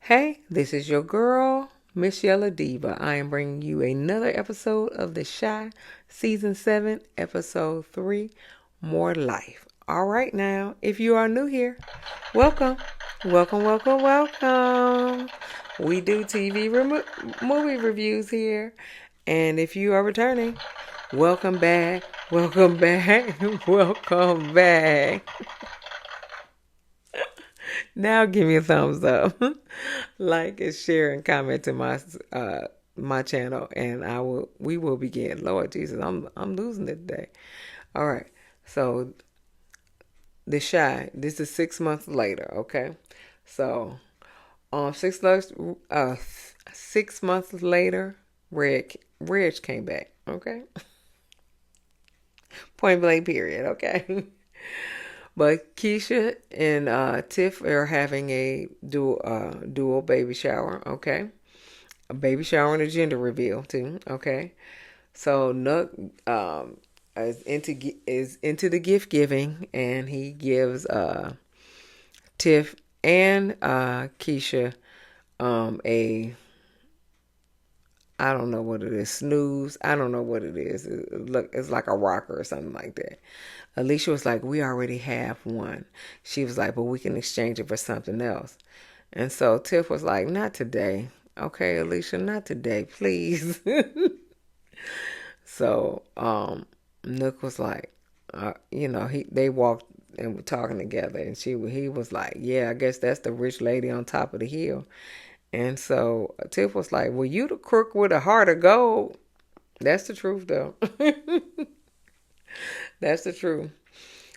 Hey, this is your girl, msyelladiva. I am bringing you another episode of The Shy, Season 7, Episode 3, More Life. All right now, if you are new here, welcome. Welcome, welcome, welcome. We do movie reviews here. And if you are returning, welcome back, welcome back, welcome back. Now give me a thumbs up. Like and share and comment to my channel, and we will begin. Lord Jesus, I'm losing it today. All right. So The Shy, this is 6 months later, okay? So 6 months later, Reg came back, okay? Point blank period, okay? But Keisha and Tiff are having a dual baby shower, okay? A baby shower and a gender reveal too, okay? So Nook is into the gift giving, and he gives Tiff and Keisha a, I don't know what it is, snooze. I don't know what it is. It's like a rocker or something like that. Alicia was like, we already have one. She was like, but we can exchange it for something else. And so Tiff was like, not today. Okay, Alicia, not today, please. So Nook was like, they walked and were talking together, and he was like, yeah, I guess that's the rich lady on top of the hill. And so Tiff was like, well, you the crook with a heart of gold. That's the truth, though. That's the truth.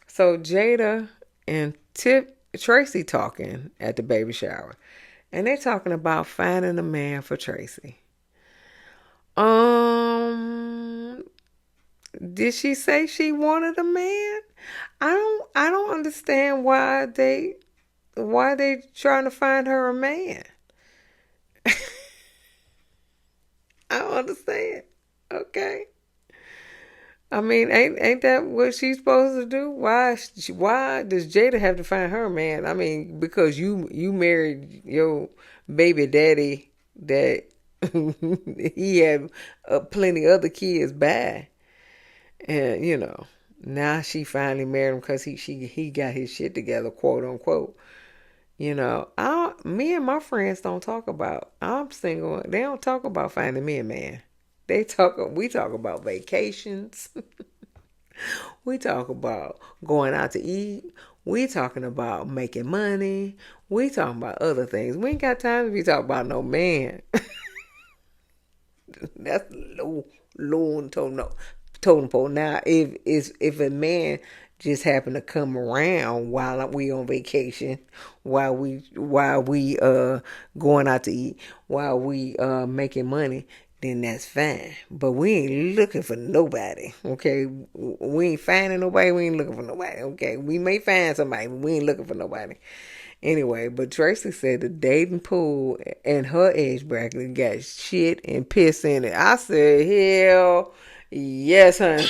So Jada and Tracy talking at the baby shower, and they're talking about finding a man for Tracy. Um, did she say she wanted a man? I don't understand why they trying to find her a man. I don't understand. Okay. I mean, ain't that what she's supposed to do? Why does Jada have to find her man? I mean, because you married your baby daddy that he had plenty other kids by, and now she finally married him because he got his shit together, quote unquote. Me and my friends don't talk about, I'm single. They don't talk about finding me a man. We talk about vacations. We talk about going out to eat. We talking about making money. We talking about other things. We ain't got time to be talking about no man. That's low on totem pole. Now, if a man just happen to come around while we on vacation, while we going out to eat, while we making money, then that's fine. But we ain't looking for nobody. Okay, we ain't finding nobody. We ain't looking for nobody. Okay, we may find somebody, but we ain't looking for nobody. Anyway, but Tracy said the dating pool and her age bracket got shit and piss in it. I said, hell yes, honey.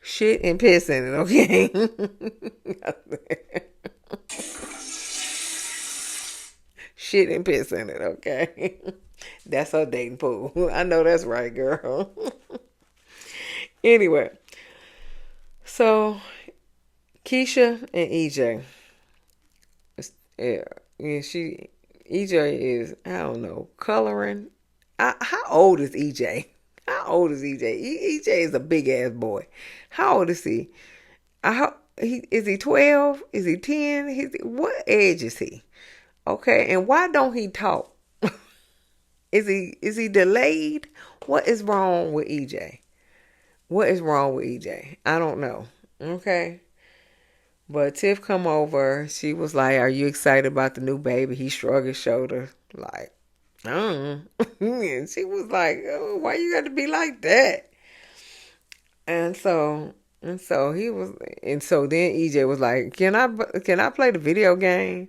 Shit and piss in it, okay? Shit and piss in it, okay? That's her dating pool. I know that's right, girl. Anyway, so Keisha and EJ. Yeah, EJ is, I don't know, coloring. How old is EJ? How old is EJ? EJ is a big ass boy. How old is he? Is he 12? Is he 10? What age is he? Okay, and why don't he talk? Is he delayed? What is wrong with EJ? What is wrong with EJ? I don't know. Okay. But Tiff come over. She was like, "Are you excited about the new baby?" He shrugged his shoulder, like, "I don't know." And she was like, "Oh, why you got to be like that?" And so he was, and so then EJ was like, "Can I play the video game?"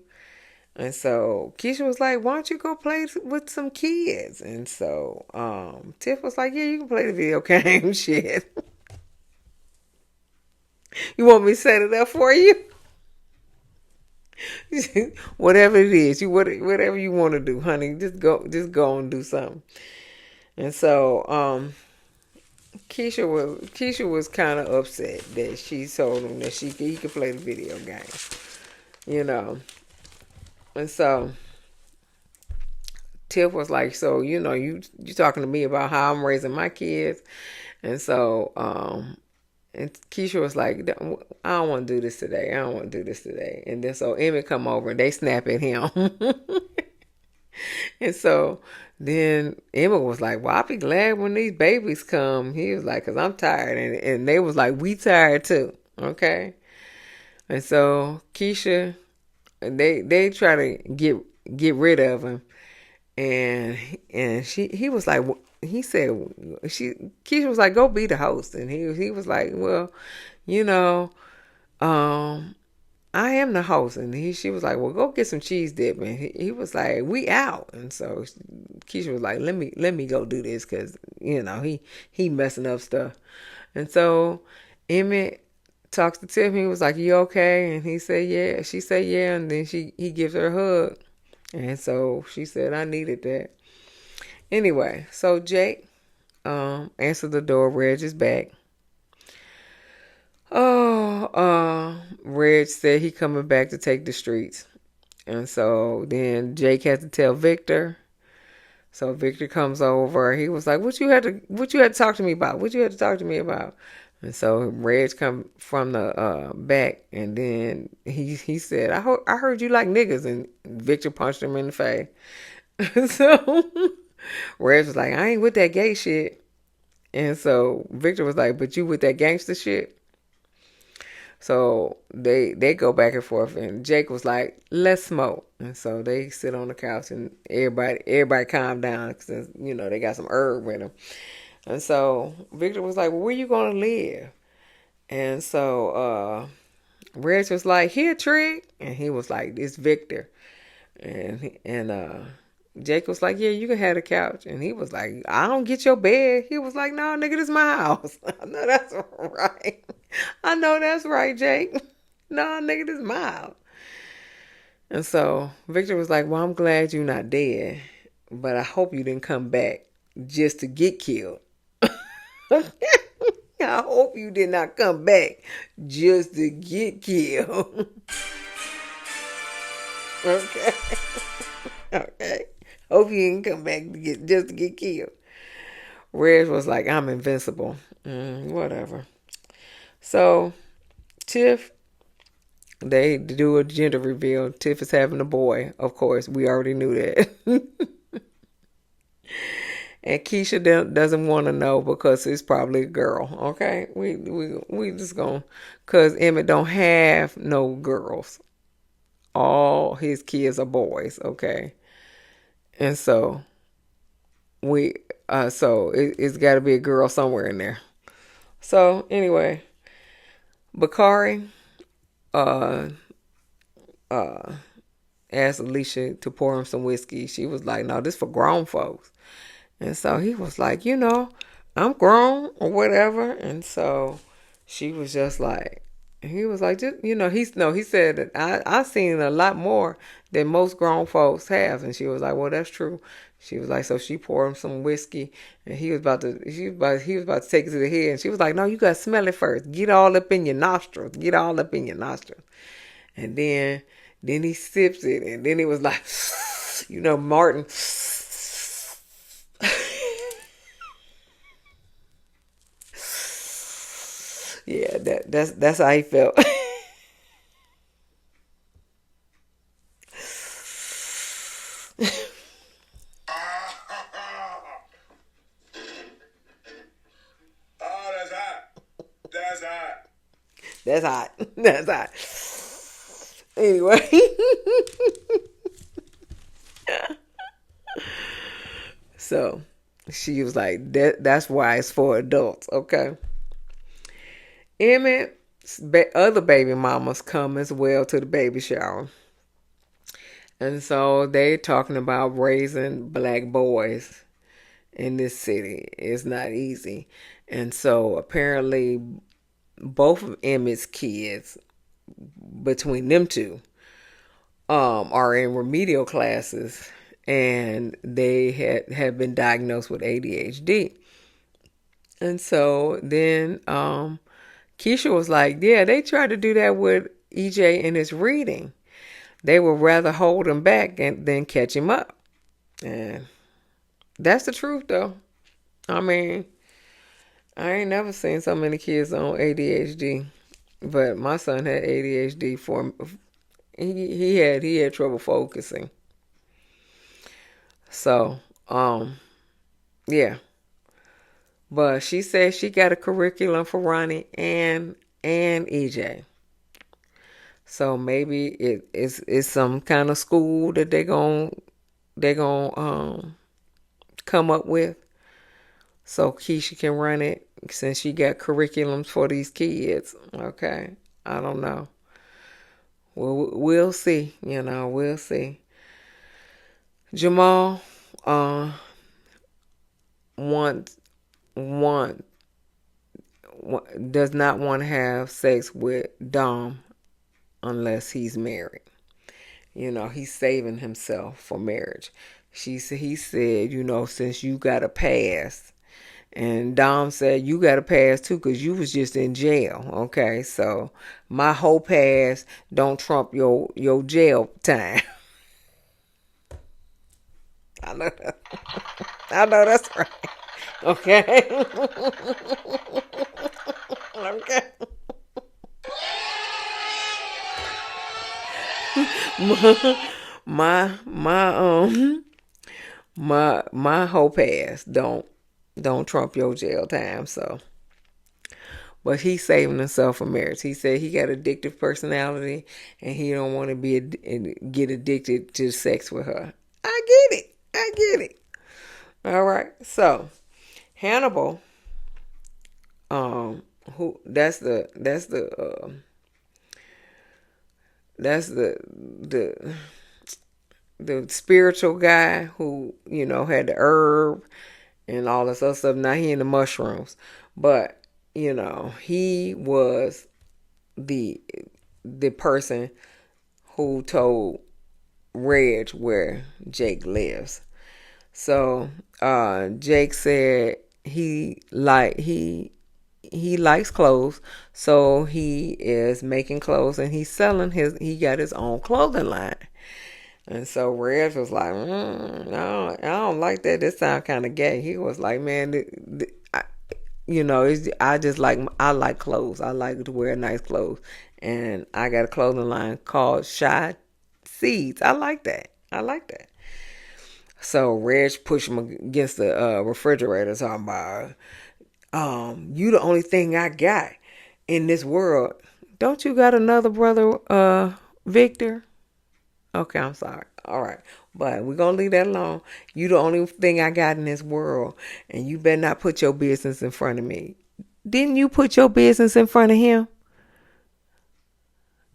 And so Keisha was like, "Why don't you go play with some kids?" And so Tiff was like, "Yeah, you can play the video game." Shit. You want me to set it up for you? Whatever it is, whatever you want to do, honey, just go and do something. And so, Keisha was kind of upset that she told him that he could play the video game, you know. And so Tiff was like, so you talking to me about how I'm raising my kids, and so and Keisha was like, I don't want to do this today. I don't want to do this today. And then so Emmett come over and they snap at him. And so then Emma was like, well, I'll be glad when these babies come. He was like, because I'm tired. And they was like, we tired too. Okay. And so Keisha, they try to get rid of him. And he was like, he said, Keisha was like, go be the host. And he was like, well, you know, I am the host. And she was like, well, go get some cheese dip. And he was like, we out. And so Keisha was like, let me go do this. Cause he messing up stuff. And so Emmett talks to Tiff. He was like, you okay? And he said, yeah. She said, yeah. And then he gives her a hug. And so she said, I needed that. Anyway, so Jake answered the door. Reg is back. Reg said he coming back to take the streets. And so then Jake had to tell Victor. So Victor comes over. He was like, what you had to talk to me about? What you had to talk to me about? And so Reg come from the back, and then he said, I heard you like niggas, and Victor punched him in the face. So Reg was like, I ain't with that gay shit. And so Victor was like, but you with that gangster shit? So they go back and forth, and Jake was like, let's smoke. And so they sit on the couch, and everybody calm down because they got some herb with them. And so Victor was like, well, where you gonna live? And so Reg was like, here, Trig. And he was like, it's Victor. And Jake was like, yeah, you can have the couch. And he was like, I don't get your bed. He was like, no, nigga, this is my house. I know that's right. I know that's right, Jake. No, nigga, this is my house. And so Victor was like, well, I'm glad you're not dead, but I hope you didn't come back just to get killed. I hope you did not come back just to get killed. Okay. Okay. Hope you didn't come back just to get killed. Reg was like, I'm invincible. Whatever. So Tiff, they do a gender reveal. Tiff is having a boy. Of course, we already knew that. And Keisha doesn't want to know because it's probably a girl. Okay, we just gonna, cause Emmett don't have no girls. All his kids are boys. Okay, and so it's got to be a girl somewhere in there. So anyway, Bakari asked Alicia to pour him some whiskey. She was like, "No, this for grown folks." And so he was like, I'm grown or whatever. And so she was just like, he was like, he said that I've seen a lot more than most grown folks have. And she was like, well, that's true. She was like, so she poured him some whiskey, and he was about to take it to the head. And she was like, no, you got to smell it first. Get all up in your nostrils. Get all up in your nostrils. And then he sips it, and then he was like, Martin. Yeah, that's how he felt. Oh, that's hot. That's hot. That's hot. That's hot. Anyway. So she was like, that's why it's for adults, okay? Emmett's other baby mamas come as well to the baby shower. And so they talking about raising black boys in this city. It's not easy. And so apparently both of Emmett's kids, between them two, are in remedial classes, and they had been diagnosed with ADHD. And so then Keisha was like, yeah, they tried to do that with EJ in his reading. They would rather hold him back than catch him up. And that's the truth, though. I mean, I ain't never seen so many kids on ADHD. But my son had ADHD for he had trouble focusing. So, yeah. But she said she got a curriculum for Ronnie and EJ. So maybe it's some kind of school that they gon' come up with, so Keisha can run it since she got curriculums for these kids. Okay, I don't know. We'll see. We'll see. Jamal uh wants want does not want to have sex with Dom unless he's married. He's saving himself for marriage. He said, since you got a pass, and Dom said you got a pass too because you was just in jail. Okay, so my whole pass don't trump your jail time. I know that. I know that's right. Okay. Okay. My my whole pass don't trump your jail time. So, but he's saving himself for marriage. He said he got addictive personality and he don't want to get addicted to sex with her. I get it. I get it. All right. So Hannibal, who that's the spiritual guy who had the herb and all this other stuff. Now he in the mushrooms, but he was the person who told Reg where Jake lives. So Jake said he likes clothes, so he is making clothes and he's selling he got his own clothing line. And so Reg was like, no, I don't like that. This sounds kind of gay. He was like, man, I like clothes. I like to wear nice clothes. And I got a clothing line called Shy Seeds. I like that. I like that. So Reg pushed him against the refrigerator talking about, you the only thing I got in this world. Don't you got another brother, Victor? Okay, I'm sorry. All right. But we're going to leave that alone. You the only thing I got in this world, and you better not put your business in front of me. Didn't you put your business in front of him?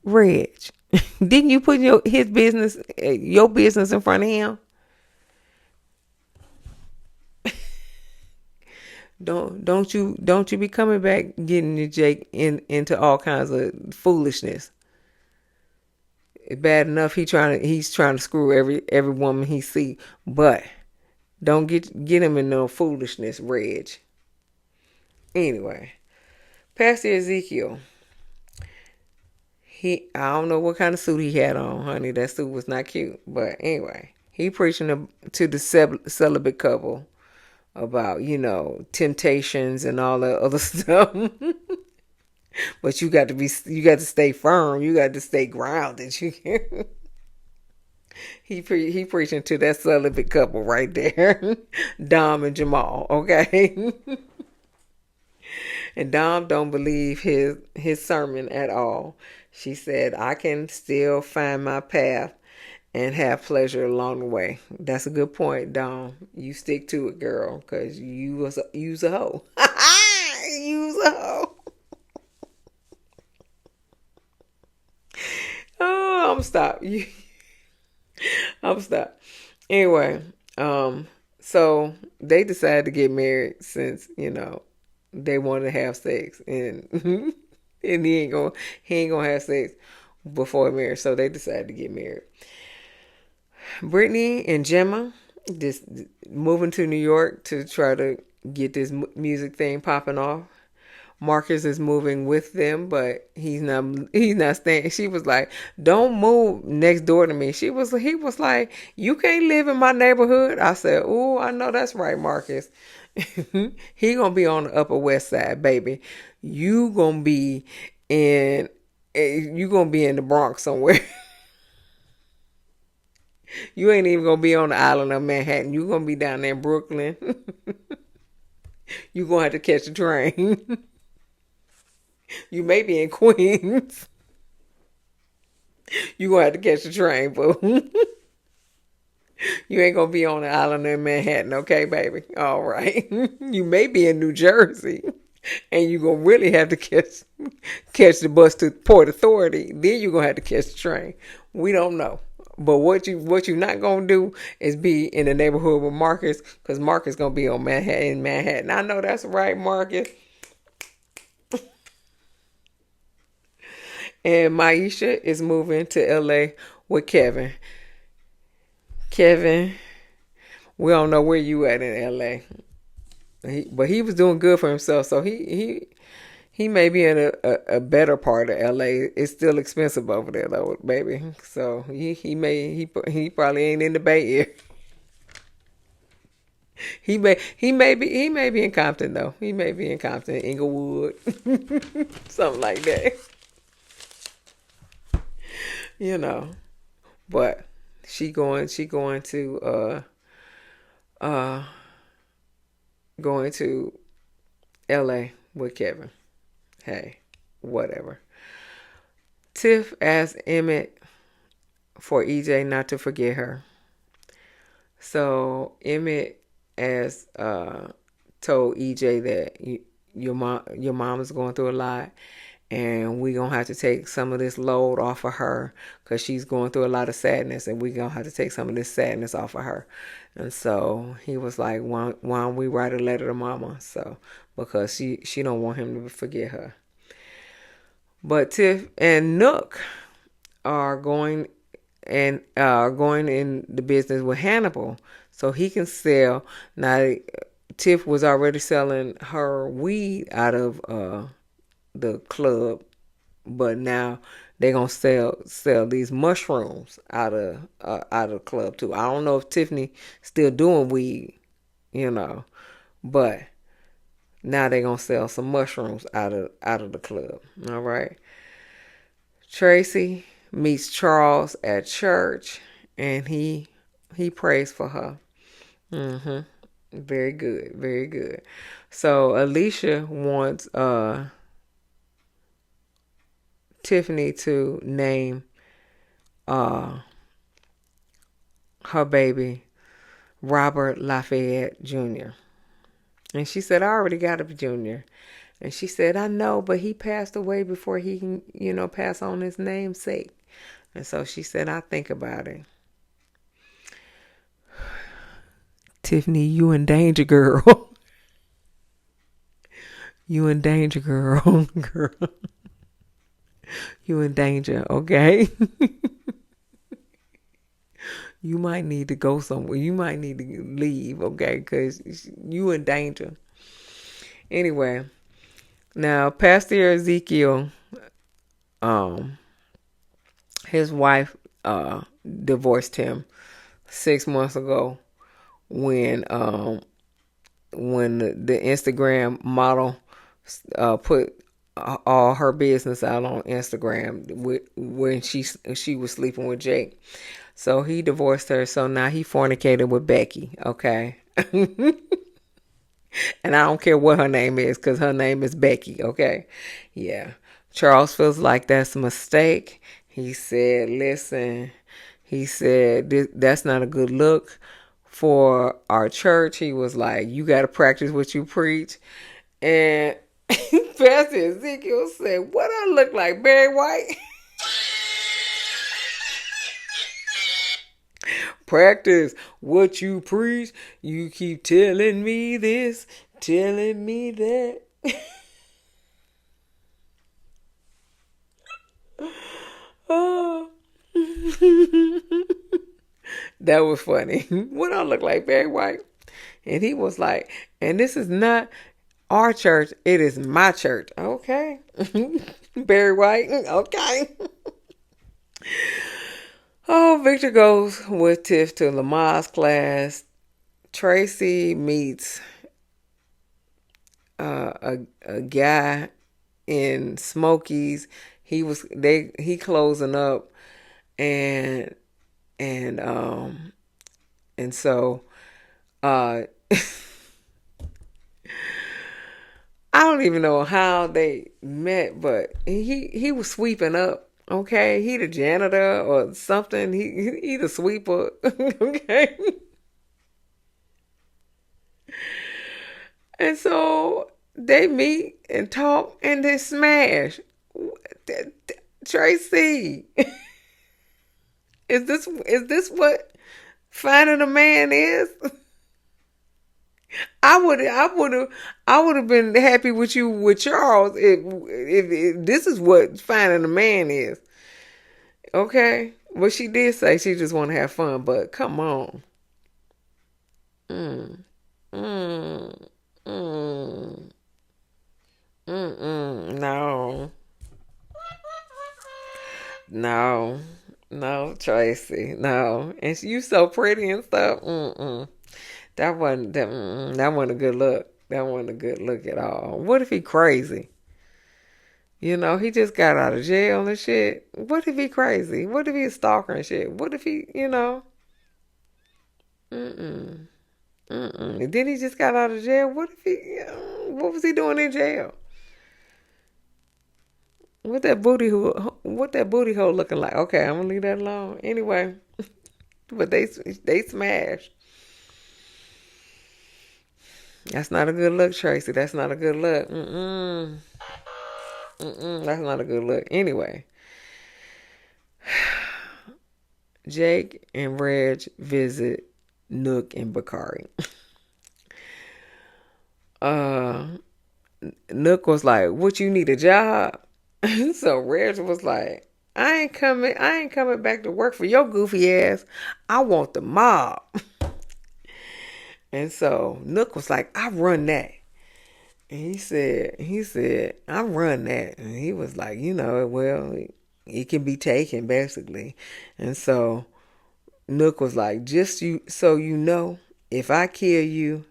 Reg. Didn't you put your business in front of him? Don't you be coming back getting Jake into all kinds of foolishness. Bad enough he's trying to screw every woman he see, but don't get him in no foolishness, Reg. Anyway, Pastor Ezekiel, I don't know what kind of suit he had on, honey. That suit was not cute, but anyway, he preaching to the celibate couple about temptations and all that other stuff. But you got to stay firm. You got to stay grounded. He preaching to that celibate couple right there, Dom and Jamal. Okay, and Dom don't believe his sermon at all. She said, "I can still find my path and have pleasure along the way." That's a good point, Dom. You stick to it, girl, because you's a hoe. You's a hoe. Oh, I'm stop. I'm stop. Anyway, so they decided to get married since they wanted to have sex, and and he ain't gonna have sex before marriage, so they decided to get married. Britany and Jemma just moving to New York to try to get this music thing popping off. Marcus is moving with them, but he's not. He's not staying. She was like, "Don't move next door to me." He was like, "You can't live in my neighborhood." I said, "Oh, I know that's right, Marcus. He gonna be on the Upper West Side, baby. You gonna be in. You gonna be in the Bronx somewhere." You ain't even gonna be on the island of Manhattan. You gonna be down there in Brooklyn. You gonna have to catch a train. You may be in Queens. You gonna have to catch a train, boo. You ain't gonna be on the island of Manhattan, okay, baby? All right. You may be in New Jersey, and you gonna really have to catch the bus to Port Authority. Then you gonna have to catch the train. We don't know. But what you not gonna do is be in the neighborhood with Marcus, because Marcus gonna be on Manhattan. I know that's right, Marcus. And Maisha is moving to LA with Kevin. Kevin, we don't know where you at in LA. But he was doing good for himself, so he may be in a better part of LA. It's still expensive over there though, baby. So he probably ain't in the Bay Area. He may be in Compton though. He may be in Compton, Inglewood, something like that. You know. But she uh going to LA with Kevin. Hey, whatever. Tiff asked Emmett for EJ not to forget her. So Emmett as told EJ that your mom is going through a lot, and we gonna have to take some of this load off of her because she's going through a lot of sadness, and we gonna have to take some of this sadness off of her. And so he was like, why don't we write a letter to mama? So because she don't want him to forget her. But Tiff and Nook are going in the business with Hannibal, so he can sell. Now, Tiff was already selling her weed out of the club, but now they're gonna sell these mushrooms out of the club too. I don't know if Tiffany still doing weed, you know, but now they're gonna sell some mushrooms out of the club. All right. Tracy meets Charles at church, and he prays for her. Mm-hmm. Very good, very good. So Alicia wants Tiffany to name uh her baby Robert Lafayette Jr. And she said, I already got a junior. And she said, I know, but he passed away before he can, pass on his namesake. And so she said, I'll think about it. Tiffany, you in danger, girl. You in danger, girl. Girl. You in danger, okay? You might need to go somewhere. You might need to leave, okay? Because you in danger. Anyway, now Pastor Ezekiel, his wife divorced him 6 months ago when the Instagram model put all her business out on Instagram when she was sleeping with Jake. So he divorced her. So now he fornicated with Becky. Okay. And I don't care what her name is, because her name is Becky. Okay. Yeah. Charles feels like that's a mistake. He said, listen, that's not a good look for our church. He was like, you got to practice what you preach. And Pastor Ezekiel said, what I look like, Barry White? Practice what you preach. You keep telling me this, telling me that. Oh. That was funny. What I look like, Barry White? And he was like, and this is not our church, it is my church. Okay. Barry White, okay. Oh, Victor goes with Tiff to Lamar's class. Tracy meets a guy in Smokies. He closing up, and and um and so uh I don't even know how they met, but he was sweeping up. Okay, he the janitor or something. He the sweeper. Okay, and so they meet and talk and they smash. Tracy, is this what finding a man is? I would have been happy with you with Charles if this is what finding a man is. Okay, but she did say she just want to have fun. But come on, mm, mm, mm, no, no, no, Tracy, no, and you so pretty and stuff. That wasn't a good look. That wasn't a good look at all. What if he crazy? He just got out of jail and shit. What if he crazy? What if he a stalker and shit? What if he? Mm-mm. Mm-mm. And then he just got out of jail. What if what was he doing in jail? What that booty hole looking like? Okay, I'm gonna leave that alone. Anyway, but they smashed. That's not a good look, Tracy. That's not a good look. That's not a good look. Anyway, Jake and Reg visit Nook and Bakari. uh Nook was like, "What, you need a job?" So Reg was like, I ain't coming back to work for your goofy ass. I want the mob." And so Nook was like, "I run that." And he said, "I run that." And he was like, well, it can be taken basically. And so Nook was like, "Just so you know, if I kill you,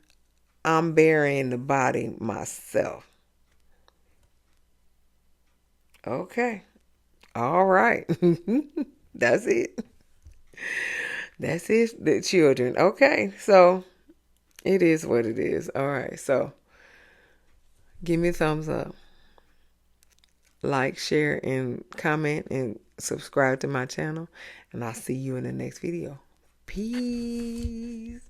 I'm burying the body myself." Okay. All right. That's it. That's it. The children. Okay. So it is what it is. All right. So give me a thumbs up. Like, share, and comment, and subscribe to my channel. And I'll see you in the next video. Peace.